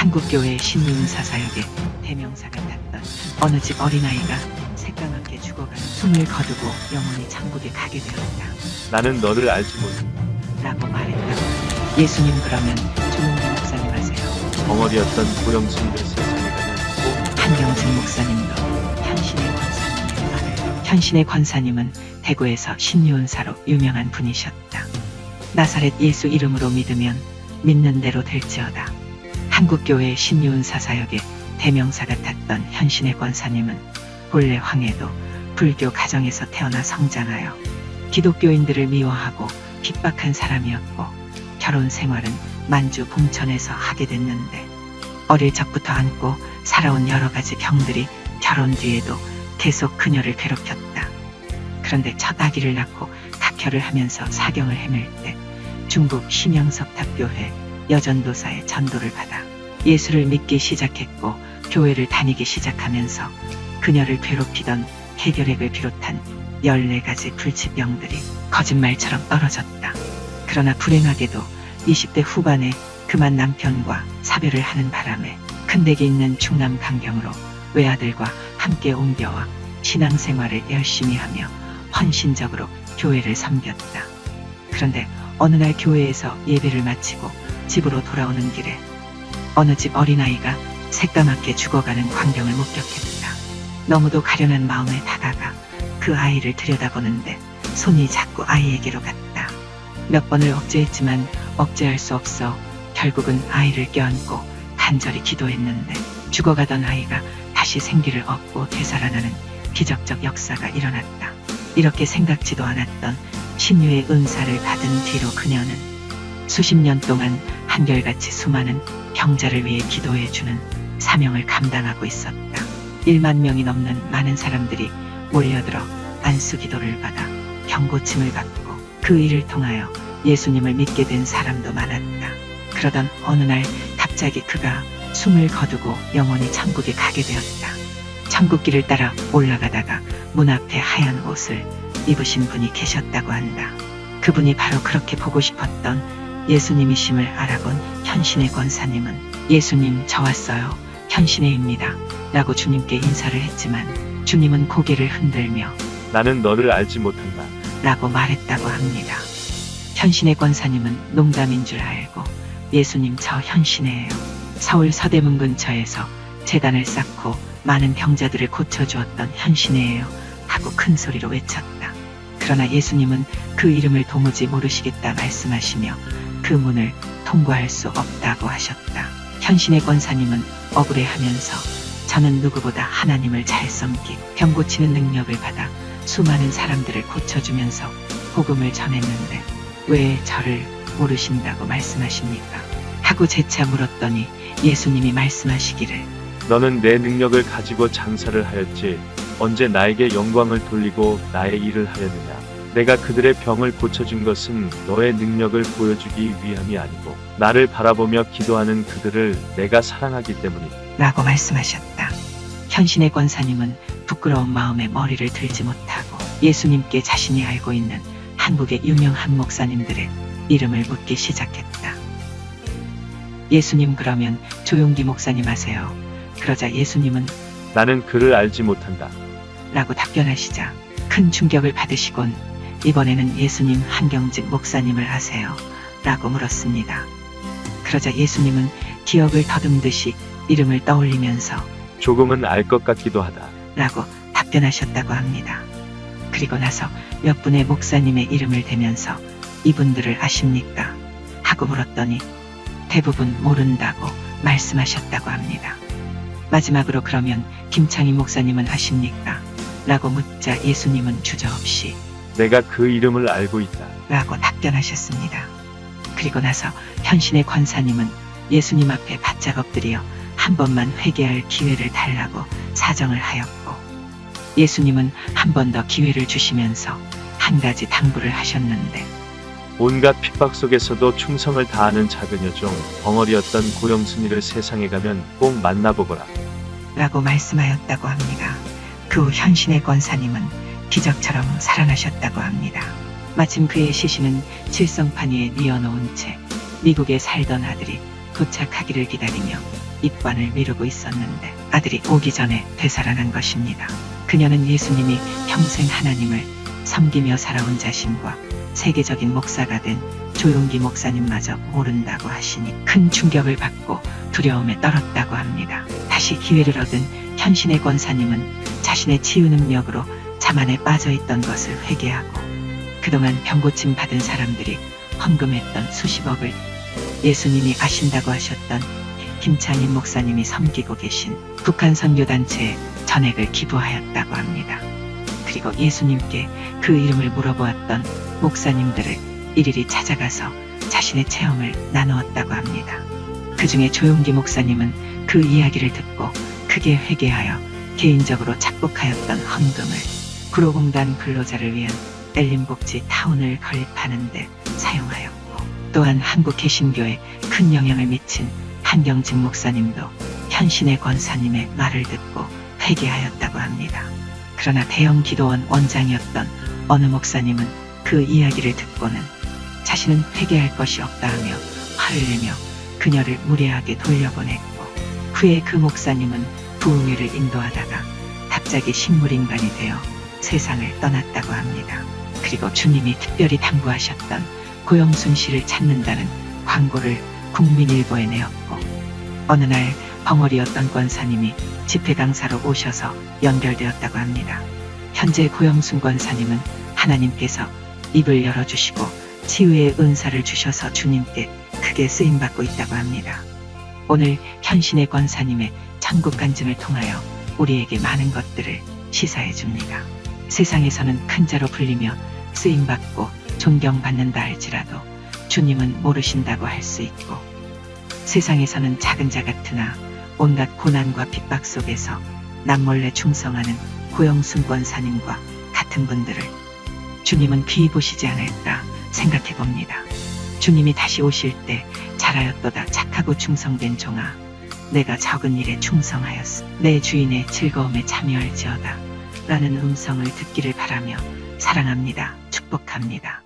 한국교회 신유은사 사역의 대명사가 탔던 어느 집 어린아이가 새까맣게 죽어가는 숨을 거두고 영원히 천국에 가게 되었다. 나는 너를 알지 못한다. 라고 말했다. 예수님 그러면 조용기 목사님 하세요. 벙어리였던 고령순들 세상에 가면 꼭 한경진 목사님도 현신의 권사님의 아들. 현신의 권사님은 대구에서 신유은사로 유명한 분이셨다. 나사렛 예수 이름으로 믿으면 믿는 대로 될지어다. 한국교회 신유은사 사역의 대명사가 탔던 현신의 권사님은 본래 황해도 불교 가정에서 태어나 성장하여 기독교인들을 미워하고 핍박한 사람이었고 결혼 생활은 만주 봉천에서 하게 됐는데 어릴 적부터 안고 살아온 여러 가지 병들이 결혼 뒤에도 계속 그녀를 괴롭혔다. 그런데 첫 아기를 낳고 각혈을 하면서 사경을 헤맬 때 중국 신영석탑교회 여전도사의 전도를 받아 예수를 믿기 시작했고 교회를 다니기 시작하면서 그녀를 괴롭히던 해결핵을 비롯한 14가지 불치병들이 거짓말처럼 떨어졌다. 그러나 불행하게도 20대 후반에 그만 남편과 사별을 하는 바람에 큰댁에 있는 충남 강경으로 외아들과 함께 옮겨와 신앙생활을 열심히 하며 헌신적으로 교회를 섬겼다. 그런데 어느 날 교회에서 예배를 마치고 집으로 돌아오는 길에 어느 집 어린아이가 새까맣게 죽어가는 광경을 목격했다. 너무도 가련한 마음에 다가가 그 아이를 들여다보는데 손이 자꾸 아이에게로 갔다. 몇 번을 억제했지만 억제할 수 없어 결국은 아이를 껴안고 간절히 기도했는데 죽어가던 아이가 다시 생기를 얻고 되살아나는 기적적 역사가 일어났다. 이렇게 생각지도 않았던 신유의 은사를 받은 뒤로 그녀는 수십 년 동안 한결같이 수많은 병자를 위해 기도해주는 사명을 감당하고 있었다. 1만 명이 넘는 많은 사람들이 몰려들어 안수 기도를 받아 병고침을 받고 그 일을 통하여 예수님을 믿게 된 사람도 많았다. 그러던 어느 날 갑자기 그가 숨을 거두고 영원히 천국에 가게 되었다. 천국길을 따라 올라가다가 문 앞에 하얀 옷을 입으신 분이 계셨다고 한다. 그분이 바로 그렇게 보고 싶었던 예수님이심을 알아본 현신의 권사님은 예수님 저 왔어요. 현신의입니다. 라고 주님께 인사를 했지만 주님은 고개를 흔들며 나는 너를 알지 못한다. 라고 말했다고 합니다. 현신의 권사님은 농담인 줄 알고 예수님 저 현신이에요. 서울 서대문 근처에서 재단을 쌓고 많은 병자들을 고쳐주었던 현신이에요. 하고 큰 소리로 외쳤다. 그러나 예수님은 그 이름을 도무지 모르시겠다 말씀하시며 그 문을 통과할 수 없다고 하셨다. 현신의 권사님은 억울해하면서 저는 누구보다 하나님을 잘 섬기고 병 고치는 능력을 받아 수많은 사람들을 고쳐주면서 복음을 전했는데 왜 저를 모르신다고 말씀하십니까? 하고 재차 물었더니 예수님이 말씀하시기를 너는 내 능력을 가지고 장사를 하였지 언제 나에게 영광을 돌리고 나의 일을 하려느냐. 내가 그들의 병을 고쳐준 것은 너의 능력을 보여주기 위함이 아니고 나를 바라보며 기도하는 그들을 내가 사랑하기 때문이다. 라고 말씀하셨다. 현신의 권사님은 부끄러운 마음에 머리를 들지 못하고 예수님께 자신이 알고 있는 한국의 유명한 목사님들의 이름을 묻기 시작했다. 예수님 그러면 조용기 목사님 하세요. 그러자 예수님은 나는 그를 알지 못한다. 라고 답변하시자 큰 충격을 받으시곤 이번에는 예수님 한경직 목사님을 아세요? 라고 물었습니다. 그러자 예수님은 기억을 더듬듯이 이름을 떠올리면서 조금은 알 것 같기도 하다. 라고 답변하셨다고 합니다. 그리고 나서 몇 분의 목사님의 이름을 대면서 이분들을 아십니까? 하고 물었더니 대부분 모른다고 말씀하셨다고 합니다. 마지막으로 그러면 김창희 목사님은 아십니까? 라고 묻자 예수님은 주저없이 내가 그 이름을 알고 있다. 라고 답변하셨습니다. 그리고 나서 현신의 권사님은 예수님 앞에 바짝 엎드려 한 번만 회개할 기회를 달라고 사정을 하였고 예수님은 한 번 더 기회를 주시면서 한 가지 당부를 하셨는데 온갖 핍박 속에서도 충성을 다하는 작은 여종 벙어리였던 고령순이를 세상에 가면 꼭 만나보거라. 라고 말씀하였다고 합니다. 그 후 현신의 권사님은 기적처럼 살아나셨다고 합니다. 마침 그의 시신은 칠성판 위에 뉘어놓은 채 미국에 살던 아들이 도착하기를 기다리며 입관을 미루고 있었는데 아들이 오기 전에 되살아난 것입니다. 그녀는 예수님이 평생 하나님을 섬기며 살아온 자신과 세계적인 목사가 된 조용기 목사님마저 모른다고 하시니 큰 충격을 받고 두려움에 떨었다고 합니다. 다시 기회를 얻은 현신의 권사님은 자신의 치유 능력으로 자만에 빠져있던 것을 회개하고 그동안 병고침 받은 사람들이 헌금했던 수십억을 예수님이 아신다고 하셨던 김창인 목사님이 섬기고 계신 북한 선교단체에 전액을 기부하였다고 합니다. 그리고 예수님께 그 이름을 물어보았던 목사님들을 일일이 찾아가서 자신의 체험을 나누었다고 합니다. 그 중에 조용기 목사님은 그 이야기를 듣고 크게 회개하여 개인적으로 착복하였던 헌금을 구로공단 근로자를 위한 엘림복지 타운을 건립하는 데 사용하였고 또한 한국 개신교에 큰 영향을 미친 한경직 목사님도 현신의 권사님의 말을 듣고 회개하였다고 합니다. 그러나 대형 기도원 원장이었던 어느 목사님은 그 이야기를 듣고는 자신은 회개할 것이 없다 하며 화를 내며 그녀를 무례하게 돌려보냈고 후에 그 목사님은 부흥회를 인도하다가 갑자기 식물인간이 되어 세상을 떠났다고 합니다. 그리고 주님이 특별히 당부하셨던 고영순 씨를 찾는다는 광고를 국민일보에 내었고 어느 날 벙어리였던 권사님이 집회 강사로 오셔서 연결되었다고 합니다. 현재 고영순 권사님은 하나님께서 입을 열어주시고 치유의 은사를 주셔서 주님께 크게 쓰임받고 있다고 합니다. 오늘 현신의 권사님의 천국 간증을 통하여 우리에게 많은 것들을 시사해 줍니다. 세상에서는 큰 자로 불리며 쓰임받고 존경받는다 할지라도 주님은 모르신다고 할 수 있고 세상에서는 작은 자 같으나 온갖 고난과 핍박 속에서 남몰래 충성하는 고영순 권사님과 같은 분들을 주님은 귀히 보시지 않을까 생각해 봅니다. 주님이 다시 오실 때 잘하였도다 착하고 충성된 종아 내가 적은 일에 충성하였으 내 주인의 즐거움에 참여할지어다 라는 음성을 듣기를 바라며 사랑합니다. 축복합니다.